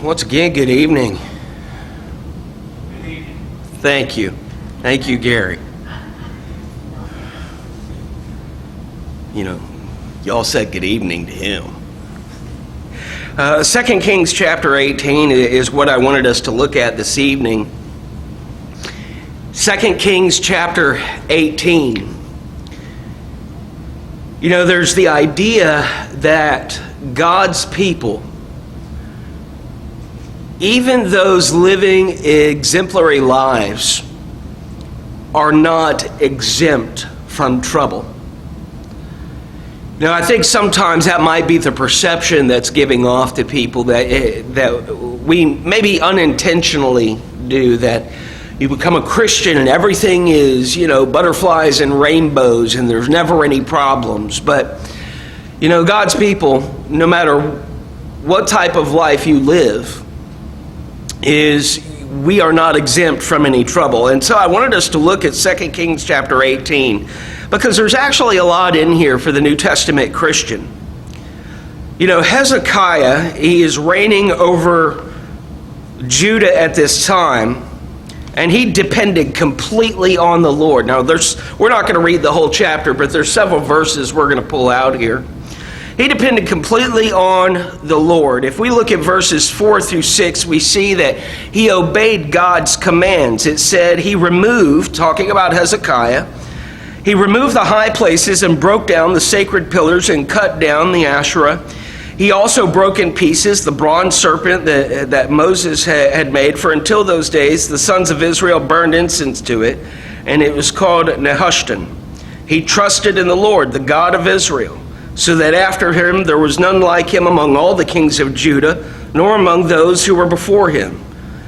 Once again, good evening. Good evening. Thank you. Thank you, Gary. You know, y'all said good evening to him. 2 Kings chapter 18 is what I wanted us to look at this evening. 2 Kings chapter 18. You know, there's the idea that God's people, even those living exemplary lives, are not exempt from trouble. Now, I think sometimes that might be the perception that's giving off to people that we maybe unintentionally do, that you become a Christian and everything is, butterflies and rainbows and there's never any problems. But, God's people, no matter what type of life you live, we are not exempt from any trouble. And so I wanted us to look at 2 Kings chapter 18, because there's actually a lot in here for the New Testament Christian. Hezekiah, he is reigning over Judah at this time, and he depended completely on the Lord. Now, we're not going to read the whole chapter, but there's several verses we're going to pull out here. He depended completely on the Lord. If we look at verses 4 through 6, we see that he obeyed God's commands. It said he removed, talking about Hezekiah, he removed the high places and broke down the sacred pillars and cut down the Asherah. He also broke in pieces the bronze serpent that Moses had made, for until those days the sons of Israel burned incense to it, and it was called Nehushtan. He trusted in the Lord, the God of Israel, so that after him there was none like him among all the kings of Judah, nor among those who were before him.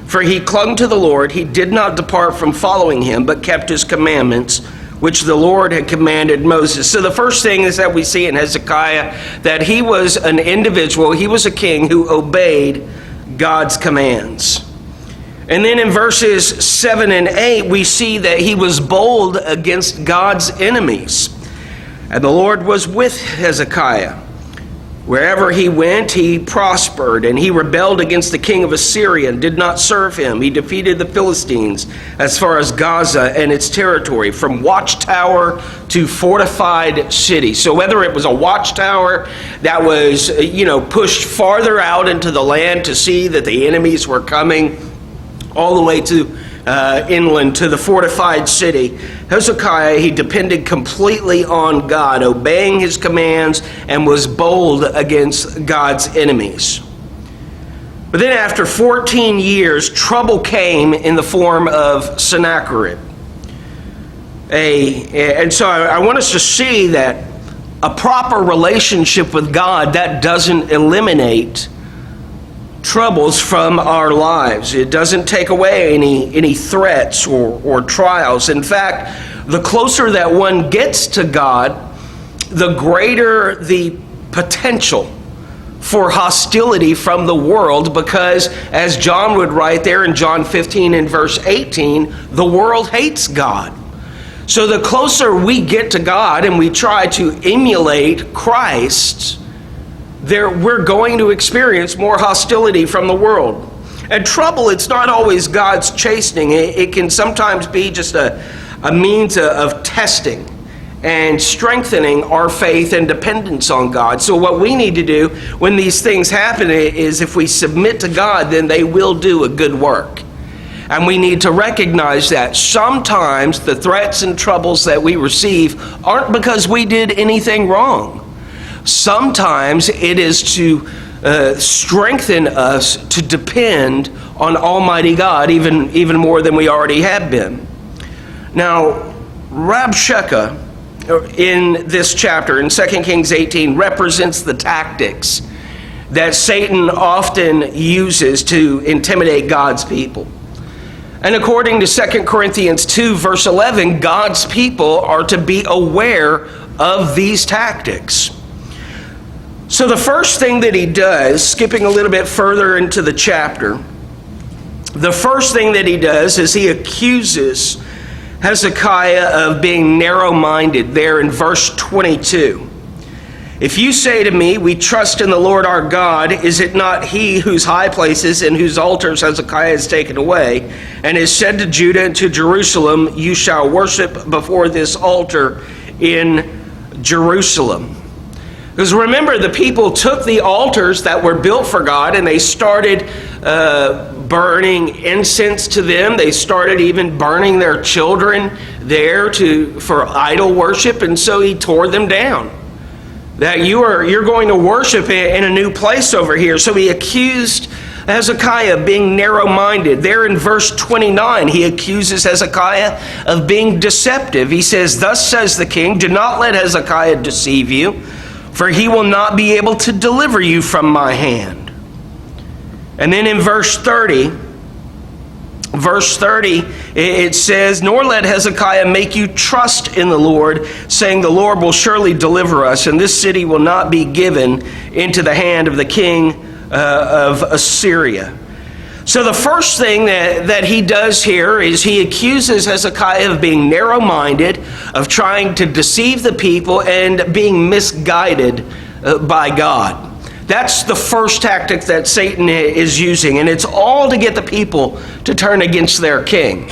For he clung to the Lord, he did not depart from following him, but kept his commandments, which the Lord had commanded Moses. So the first thing is that we see in Hezekiah that he was an individual, he was a king who obeyed God's commands. And then in verses 7 and 8, we see that he was bold against God's enemies. And the Lord was with Hezekiah. Wherever he went, he prospered, and he rebelled against the king of Assyria and did not serve him. He defeated the Philistines as far as Gaza and its territory, from watchtower to fortified city. So whether it was a watchtower that was, pushed farther out into the land to see that the enemies were coming, all the way to inland to the fortified city, Hezekiah, he depended completely on God, obeying his commands, and was bold against God's enemies. But then after 14 years, trouble came in the form of Sennacherib. And so I want us to see that a proper relationship with God, that doesn't eliminate troubles from our lives. It doesn't take away any threats or trials. In fact, the closer that one gets to God, the greater the potential for hostility from the world, because as John would write there in John 15 and verse 18, the world hates God. So the closer we get to God and we try to emulate Christ, we're going to experience more hostility from the world. And trouble, it's not always God's chastening. It can sometimes be just a means of testing and strengthening our faith and dependence on God. So what we need to do when these things happen is, if we submit to God, then they will do a good work. And we need to recognize that sometimes the threats and troubles that we receive aren't because we did anything wrong. Sometimes it is to strengthen us to depend on Almighty God even more than we already have been. Now, Rabshakeh in this chapter, in 2 Kings 18, represents the tactics that Satan often uses to intimidate God's people. And according to 2 Corinthians 2, verse 11, God's people are to be aware of these tactics. So the first thing that he does, skipping a little bit further into the chapter, the first thing that he does is he accuses Hezekiah of being narrow-minded there in verse 22. If you say to me, we trust in the Lord our God, is it not he whose high places and whose altars Hezekiah has taken away, and has said to Judah and to Jerusalem, you shall worship before this altar in Jerusalem? Because remember, the people took the altars that were built for God and they started burning incense to them. They started even burning their children there for idol worship, and so he tore them down. That you're going to worship in a new place over here. So he accused Hezekiah of being narrow-minded. There in verse 29, he accuses Hezekiah of being deceptive. He says, thus says the king, do not let Hezekiah deceive you, for he will not be able to deliver you from my hand. And then in verse 30, it says, nor let Hezekiah make you trust in the Lord, saying, the Lord will surely deliver us, and this city will not be given into the hand of the king of Assyria. So the first thing that he does here is he accuses Hezekiah of being narrow-minded, of trying to deceive the people, and being misguided by God. That's the first tactic that Satan is using, and it's all to get the people to turn against their king.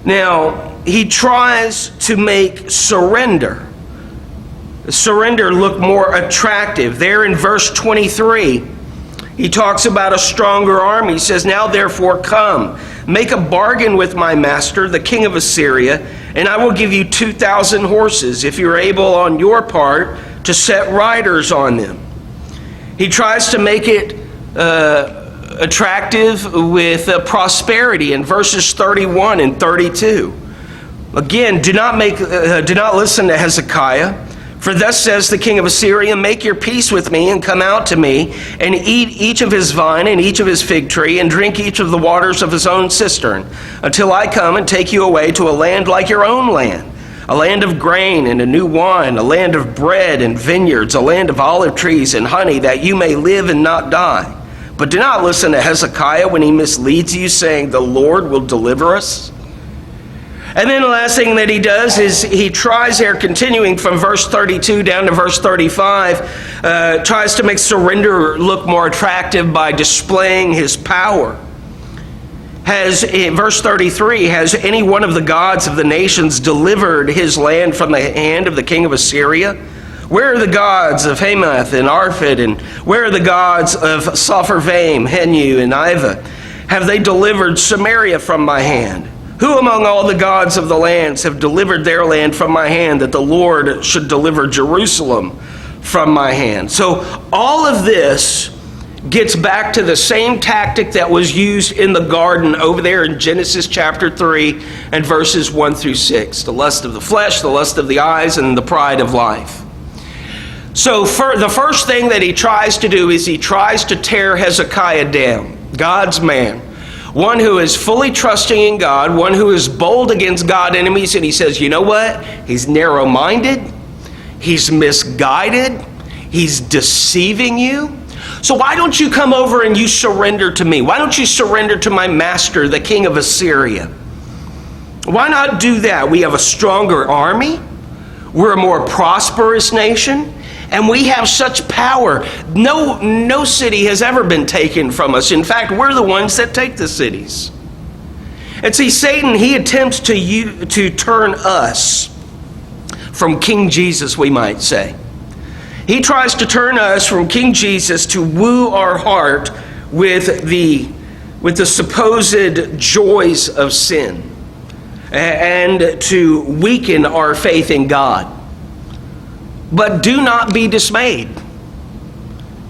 Now, he tries to make surrender look more attractive. There in verse 23, he talks about a stronger army. He says, now therefore come, make a bargain with my master, the king of Assyria, and I will give you 2,000 horses, if you're able on your part to set riders on them. He tries to make it attractive with prosperity in verses 31 and 32. Again, do not listen to Hezekiah. For thus says the king of Assyria, make your peace with me and come out to me and eat each of his vine and each of his fig tree and drink each of the waters of his own cistern until I come and take you away to a land like your own land. A land of grain and a new wine, a land of bread and vineyards, a land of olive trees and honey, that you may live and not die. But do not listen to Hezekiah when he misleads you, saying, the Lord will deliver us. And then the last thing that he does is he tries here, continuing from verse 32 down to verse 35, tries to make surrender look more attractive by displaying his power. In verse 33, has any one of the gods of the nations delivered his land from the hand of the king of Assyria? Where are the gods of Hamath and Arphad, and where are the gods of Sepharvaim, Henu, and Ivah? Have they delivered Samaria from my hand? Who among all the gods of the lands have delivered their land from my hand, that the Lord should deliver Jerusalem from my hand? So all of this gets back to the same tactic that was used in the garden over there in Genesis chapter 3 and verses 1 through 6. The lust of the flesh, the lust of the eyes, and the pride of life. So the first thing that he tries to do is he tries to tear Hezekiah down, God's man. One who is fully trusting in God, one who is bold against God's enemies, and he says, you know what? He's narrow-minded, he's misguided, he's deceiving you. So why don't you come over and you surrender to me? Why don't you surrender to my master, the king of Assyria? Why not do that? We have a stronger army. We're a more prosperous nation. And we have such power. No city has ever been taken from us. In fact, we're the ones that take the cities. And see, Satan, he attempts to turn us from King Jesus, we might say. He tries to turn us from King Jesus to woo our heart with the supposed joys of sin and to weaken our faith in God. But do not be dismayed.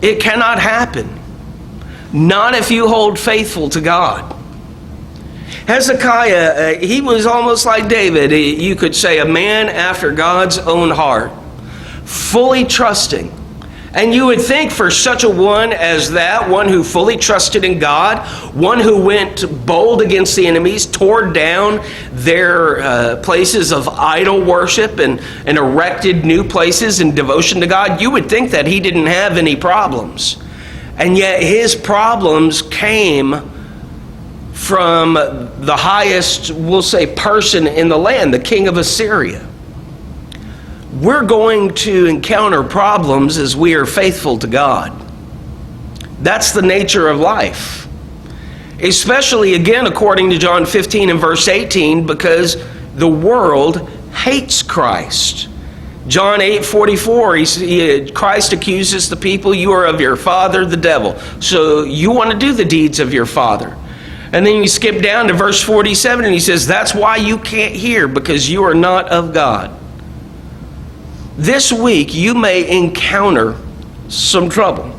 It cannot happen. Not if you hold faithful to God. Hezekiah, he was almost like David. You could say a man after God's own heart. Fully trusting. And you would think for such a one as that, one who fully trusted in God, one who went bold against the enemies, tore down their places of idol worship and erected new places in devotion to God, you would think that he didn't have any problems. And yet his problems came from the highest, we'll say, person in the land, the king of Assyria. we're going to encounter problems as we are faithful to God. That's the nature of life. Especially, again, according to John 15 and verse 18, because the world hates Christ. John 8:44, Christ accuses the people, you are of your father, the devil. So you want to do the deeds of your father. And then you skip down to verse 47 and he says, that's why you can't hear, because you are not of God. This week you may encounter some trouble.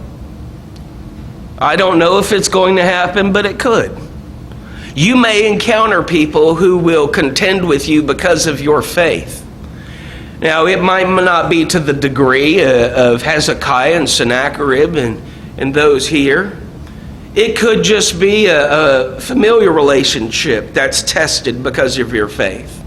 I don't know if it's going to happen, but it could. You may encounter people who will contend with you because of your faith. Now, it might not be to the degree of Hezekiah and Sennacherib and those here. It could just be a familiar relationship that's tested because of your faith.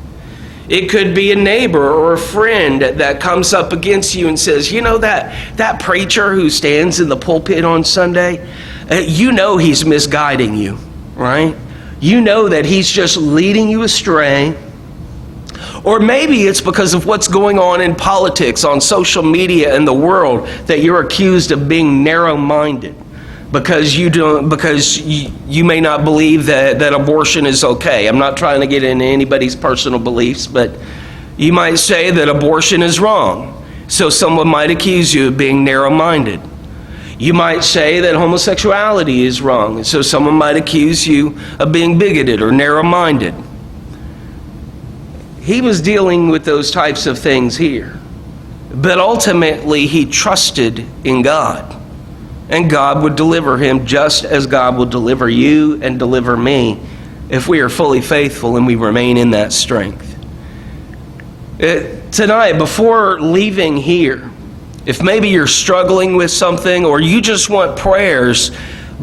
It could be a neighbor or a friend that comes up against you and says, you know that preacher who stands in the pulpit on Sunday, you know he's misguiding you, right? You know that he's just leading you astray. Or maybe it's because of what's going on in politics, on social media, and the world, that you're accused of being narrow-minded because you may not believe that abortion is okay. I'm not trying to get into anybody's personal beliefs, but you might say that abortion is wrong. So someone might accuse you of being narrow-minded. You might say that homosexuality is wrong, so someone might accuse you of being bigoted or narrow-minded. He was dealing with those types of things here. But ultimately, he trusted in God. And God would deliver him just as God will deliver you and deliver me if we are fully faithful and we remain in that strength. Tonight, before leaving here, if maybe you're struggling with something or you just want prayers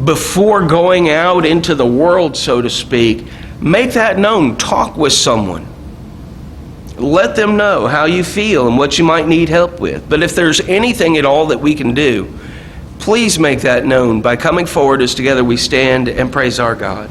before going out into the world, so to speak, make that known. Talk with someone. Let them know how you feel and what you might need help with. But if there's anything at all that we can do, please make that known by coming forward as together we stand and praise our God.